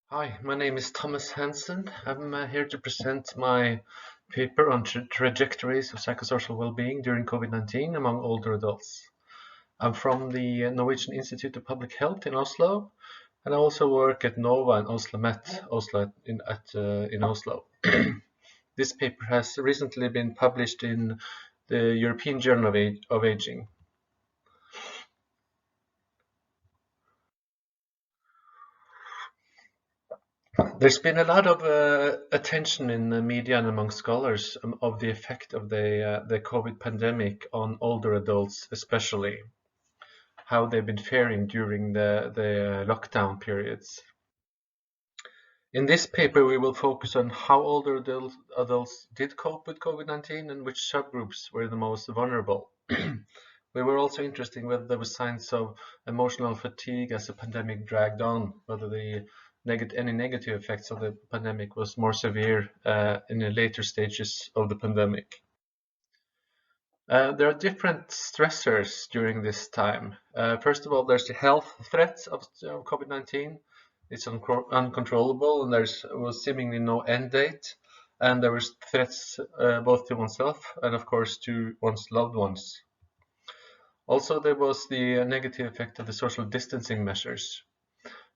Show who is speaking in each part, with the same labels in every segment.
Speaker 1: Hi, my name is Thomas Hansen. I'm here to present my paper on trajectories of psychosocial well-being during COVID-19 among older adults. I'm from the Norwegian Institute of Public Health in Oslo, and I also work at NOVA and Oslo in Oslo. This paper has recently been published in the European Journal of Aging. There's been a lot of attention in the media and among scholars of the effect of the COVID pandemic on older adults, especially how they've been faring during the lockdown periods. In this paper, we will focus on how older adults did cope with COVID-19 and which subgroups were the most vulnerable. We were also interested in whether there were signs of emotional fatigue as the pandemic dragged on, whether any negative effects of the pandemic was more severe in the later stages of the pandemic. There are different stressors during this time. First of all, there's the health threat of COVID-19. It's uncontrollable, and there was seemingly no end date. And there was threats both to oneself and, of course, to one's loved ones. Also, there was the negative effect of the social distancing measures.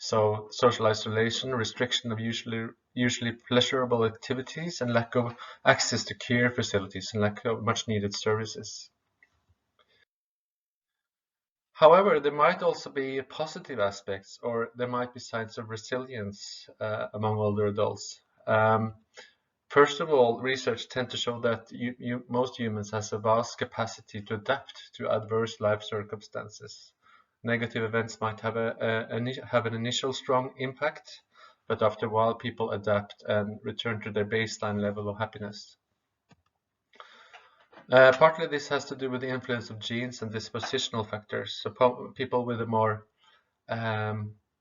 Speaker 1: So social isolation, restriction of usually pleasurable activities, and lack of access to care facilities and lack of much needed services. However, there might also be positive aspects, or there might be signs of resilience among older adults. First of all, research tends to show that most humans have a vast capacity to adapt to adverse life circumstances. Negative events might have an initial strong impact, but after a while people adapt and return to their baseline level of happiness. Partly this has to do with the influence of genes and dispositional factors. So people with a more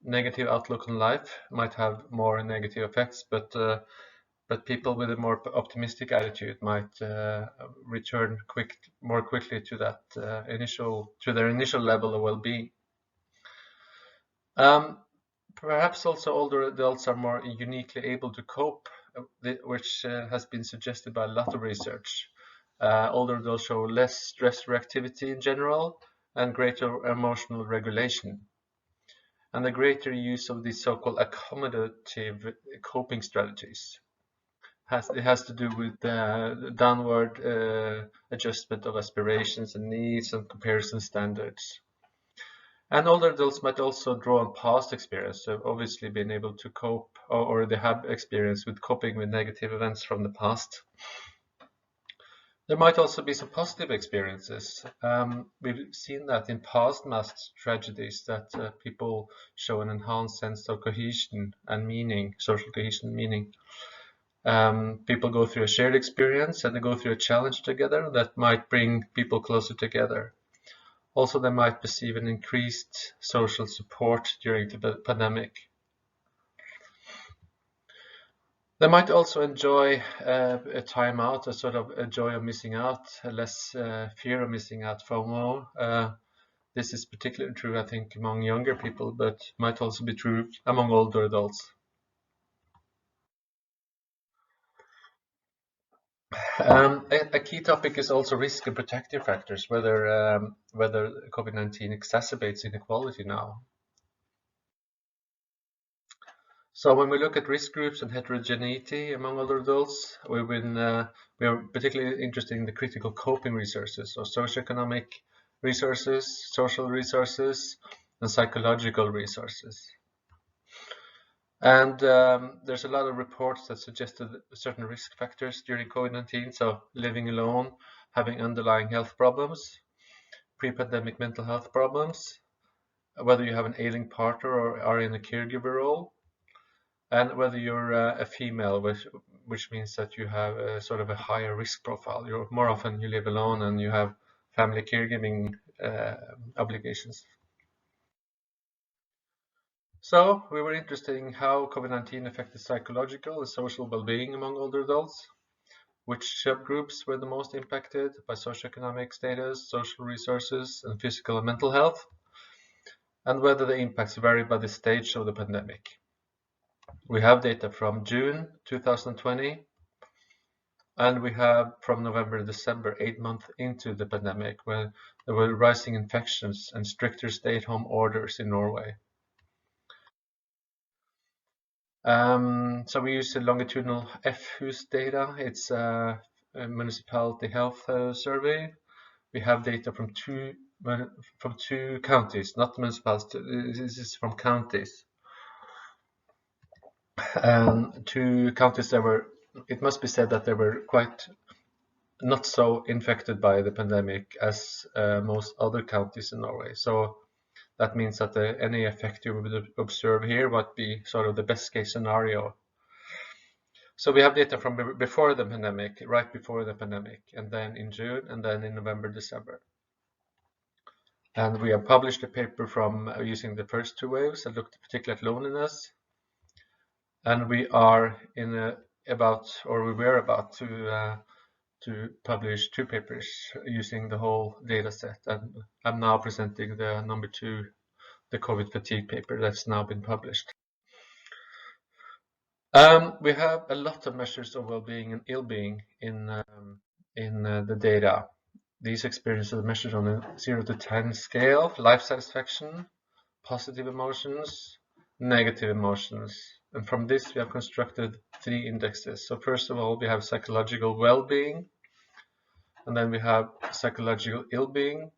Speaker 1: negative outlook on life might have more negative effects, but people with a more optimistic attitude might return more quickly to their initial level of well-being. Perhaps also older adults are more uniquely able to cope, which has been suggested by a lot of research. Older adults show less stress reactivity in general and greater emotional regulation. And the greater use of these so-called accommodative coping strategies. It has to do with the downward adjustment of aspirations and needs and comparison standards. And older adults might also draw on past experience, so obviously being able to cope, or they have experience with coping with negative events from the past. There might also be some positive experiences. We've seen that in past mass tragedies that people show an enhanced sense of cohesion and meaning, social cohesion and meaning. People go through a shared experience and they go through a challenge together that might bring people closer together. Also, they might perceive an increased social support during the pandemic. They might also enjoy a time out, a sort of a joy of missing out, a less fear of missing out, FOMO. This is particularly true, I think, among younger people, but might also be true among older adults. A key topic is also risk and protective factors, whether COVID-19 exacerbates inequality now. So when we look at risk groups and heterogeneity among older adults, we are particularly interested in the critical coping resources, or socioeconomic resources, social resources, and psychological resources. And there's a lot of reports that suggested certain risk factors during COVID-19, so living alone, having underlying health problems, pre-pandemic mental health problems, whether you have an ailing partner or are in a caregiver role, and whether you're a female, which means that you have a sort of a higher risk profile. More often you live alone and you have family caregiving obligations. So we were interested in how COVID-19 affected psychological and social well-being among older adults, which subgroups were the most impacted by socioeconomic status, social resources, and physical and mental health, and whether the impacts vary by the stage of the pandemic. We have data from June 2020, and we have from November to December, 8 months into the pandemic, when there were rising infections and stricter stay-at-home orders in Norway. So we use the longitudinal FHUS data. It's a municipality health survey. We have data from two counties, not municipalities. This is from counties. Two counties that were, it must be said that they were quite not so infected by the pandemic as most other counties in Norway. So that means that any effect you would observe here would be sort of the best case scenario. So we have data from before the pandemic, right before the pandemic, and then in June, and then in November, December. And we have published a paper from using the first two waves that looked particularly at loneliness. And we are we were about to publish two papers using the whole data set. And I'm now presenting the number two, the COVID fatigue paper that's now been published. We have a lot of measures of well-being and ill-being in the data. These experiences are measured on a 0 to 10 scale: life satisfaction, positive emotions, negative emotions. And from this, we have constructed 3 indexes. So first of all, we have psychological well-being, and then we have psychological ill-being,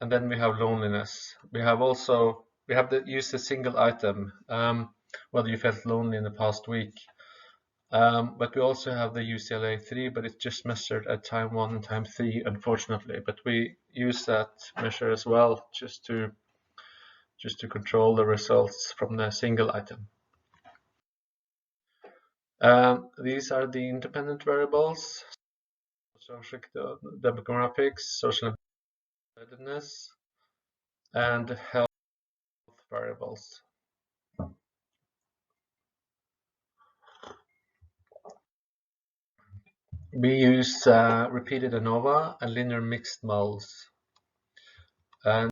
Speaker 1: and then we have loneliness. We have used a single item, whether you felt lonely in the past week. But we also have the UCLA 3, but it's just measured at time 1 and time 3, unfortunately. But we use that measure as well, just to control the results from the single item. These are the independent variables: social demographics, social embeddedness, and health variables. We use repeated ANOVA and linear mixed models. And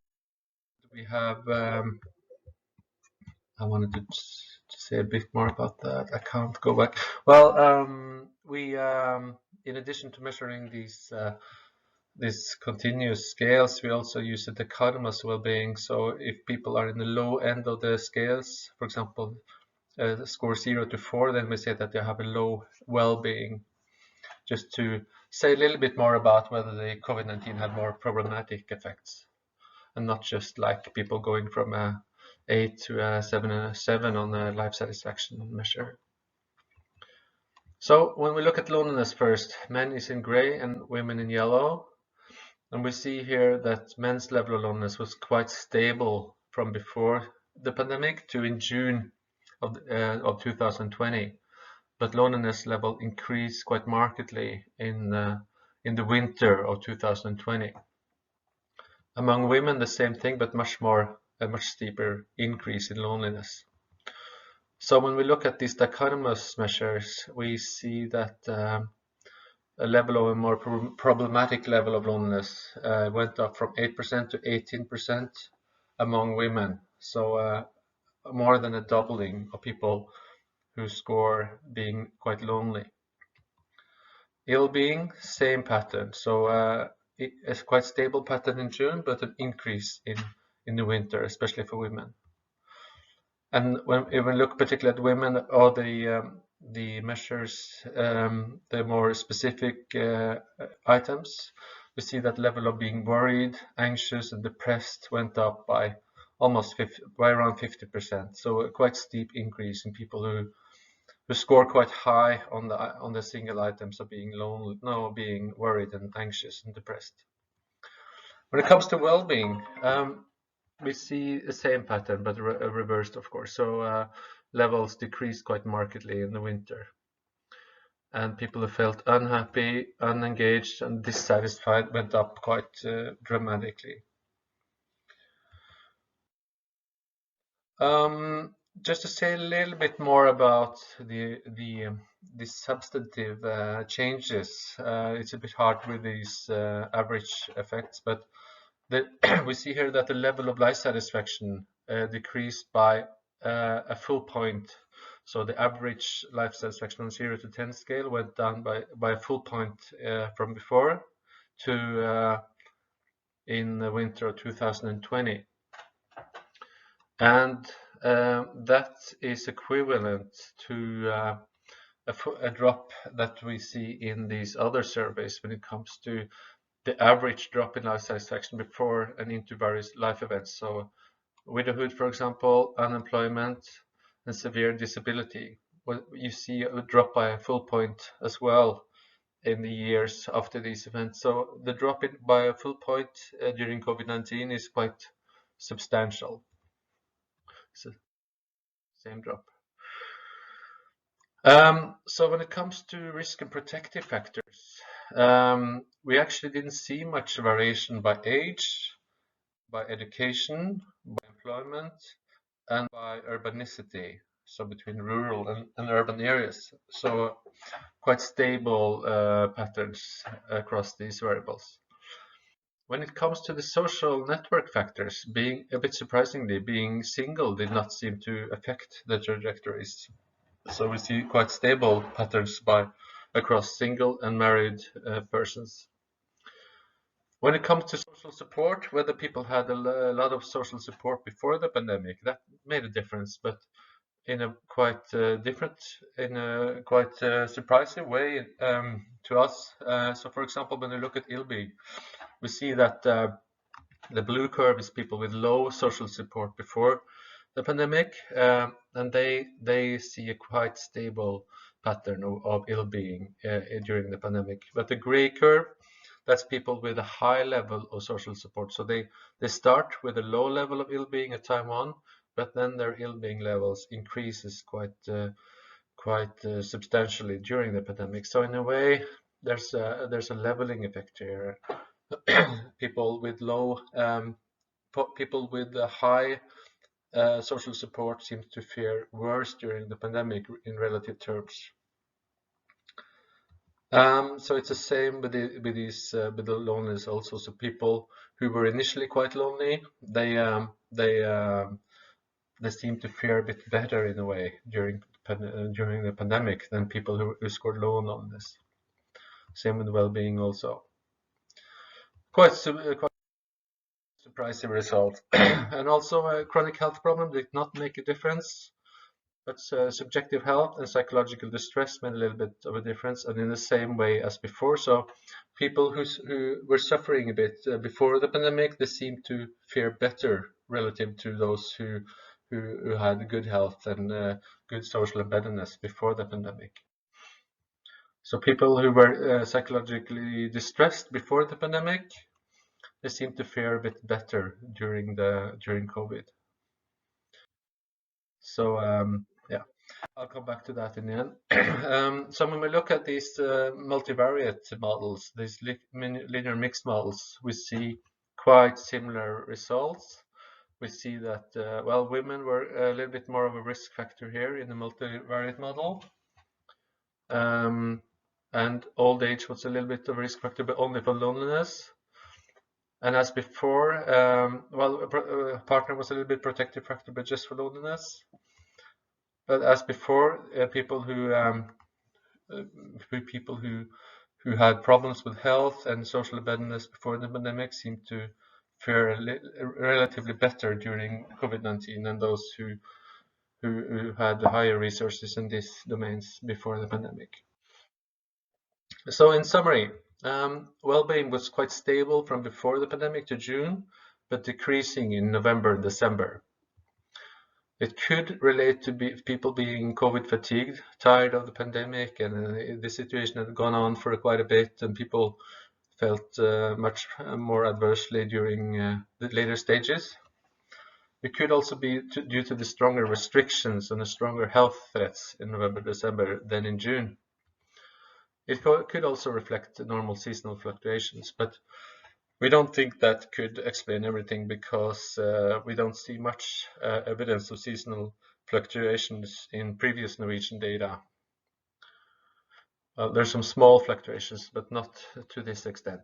Speaker 1: we have, I wanted to say a bit more about that. I can't go back. Well, in addition to measuring these continuous scales, we also use the dichotomous well-being. So if people are in the low end of the scales, for example, score 0 to 4, then we say that they have a low well-being. Just to say a little bit more about whether the COVID-19 had more problematic effects, and not just like people going from a 8 to a 7 on the life satisfaction measure. So when we look at loneliness first, men is in gray and women in yellow. And we see here that men's level of loneliness was quite stable from before the pandemic to in June of 2020. But loneliness level increased quite markedly in the winter of 2020. Among women, the same thing, but a much steeper increase in loneliness. So when we look at these dichotomous measures, we see that a level of a more problematic level of loneliness went up from 8% to 18% among women. So more than a doubling of people who score being quite lonely. Ill-being, same pattern. So it's quite stable pattern in June, but an increase in the winter, especially for women. And when we look particularly at women, or the measures, the more specific items, we see that level of being worried, anxious, and depressed went up by around 50%. So a quite steep increase in people who score quite high on the single items of being lonely, being worried and anxious and depressed. When it comes to well-being, we see the same pattern, but reversed, of course. So levels decreased quite markedly in the winter, and people who felt unhappy, unengaged, and dissatisfied went up quite dramatically. Just to say a little bit more about the substantive changes. It's a bit hard with these average effects, but we see here that the level of life satisfaction decreased by a full point. So the average life satisfaction on 0 to 10 scale went down by a full point from before to in the winter of 2020. And that is equivalent to a drop that we see in these other surveys when it comes to the average drop in life satisfaction before and into various life events. So widowhood, for example, unemployment, and severe disability. Well, you see a drop by a full point as well in the years after these events. So the drop by a full point during COVID-19 is quite substantial. So same drop. So when it comes to risk and protective factors, we actually didn't see much variation by age, by education, by employment, and by urbanicity, so between rural and urban areas. So quite stable patterns across these variables. When it comes to the social network factors, being a bit surprisingly, being single did not seem to affect the trajectories. So we see quite stable patterns across single and married persons. When it comes to social support, whether people had a lot of social support before the pandemic, that made a difference, but in a quite surprising way to us. So for example, when we look at ill-being, we see that the blue curve is people with low social support before the pandemic, and they see a quite stable pattern of ill-being during the pandemic. But the gray curve, that's people with a high level of social support. So they start with a low level of ill-being at time 1, but then their ill-being levels increases quite substantially during the pandemic. So in a way, there's a leveling effect here. People with a high social support seems to fare worse during the pandemic in relative terms. So it's the same with the loneliness also. So people who were initially quite lonely, they seem to fare a bit better in a way during the pandemic than people who scored low on loneliness. Same with well-being also. Quite surprising result. And also a chronic health problem did not make a difference, but subjective health and psychological distress made a little bit of a difference, and in the same way as before. So people who were suffering a bit before the pandemic, they seem to fare better relative to those who had good health and good social embeddedness before the pandemic. So people who were psychologically distressed before the pandemic, they seem to fare a bit better during COVID. So yeah, I'll come back to that in the end. So when we look at these multivariate models, these linear mixed models, we see quite similar results. We see that, well, women were a little bit more of a risk factor here in the multivariate model. And old age was a little bit of a risk factor, but only for loneliness. And as before, well, a partner was a little bit protective factor, but just for loneliness. But as before, people who had problems with health and social embeddedness before the pandemic seem to fare relatively better during COVID-19 than those who had higher resources in these domains before the pandemic. So in summary, well-being was quite stable from before the pandemic to June, but decreasing in November and December. It could relate to people being COVID fatigued, tired of the pandemic, and the situation had gone on for quite a bit, and people felt much more adversely during the later stages. It could also be due to the stronger restrictions and the stronger health threats in November, December than in June. It could also reflect normal seasonal fluctuations, but we don't think that could explain everything because we don't see much evidence of seasonal fluctuations in previous Norwegian data. There's some small fluctuations, but not to this extent.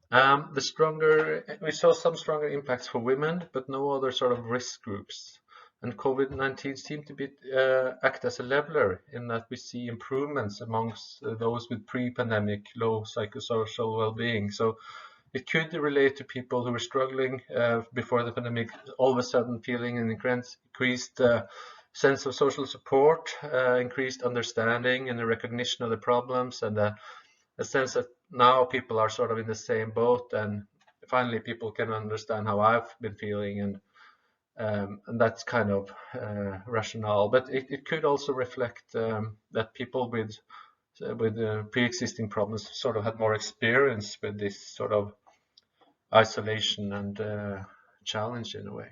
Speaker 1: We saw some stronger impacts for women, but no other sort of risk groups. And COVID-19 seemed to be act as a leveler in that we see improvements amongst those with pre-pandemic low psychosocial well-being. So it could relate to people who were struggling before the pandemic, all of a sudden feeling an increased sense of social support, increased understanding and a recognition of the problems, and a sense that now people are sort of in the same boat, and finally people can understand how I've been feeling, and that's kind of rationale. But it could also reflect that people with pre-existing problems sort of had more experience with this sort of isolation and challenge in a way.